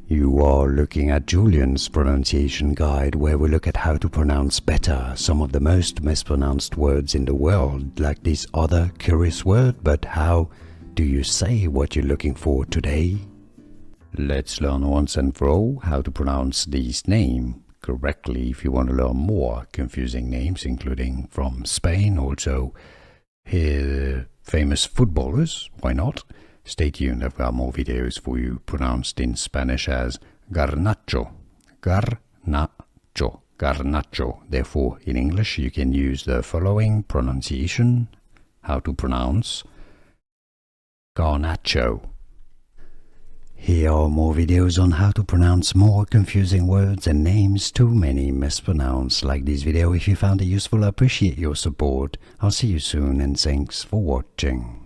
You are looking at Julian's pronunciation guide, where we look at how to pronounce better some of the most mispronounced words in the world, like this other curious word. But how do you say what you're looking for today? Let's learn once and for all how to pronounce this name correctly. If you want to learn more confusing names, including from Spain, also here famous footballers, why not? Stay tuned, I've got more videos for you pronounced in Spanish as Garnacho, Garnacho, Garnacho. Therefore, in English, you can use the following pronunciation, how to pronounce Garnacho. Here are more videos on how to pronounce more confusing words and names too many mispronounced. Like this video if you found it useful. I appreciate your support. I'll see you soon and thanks for watching.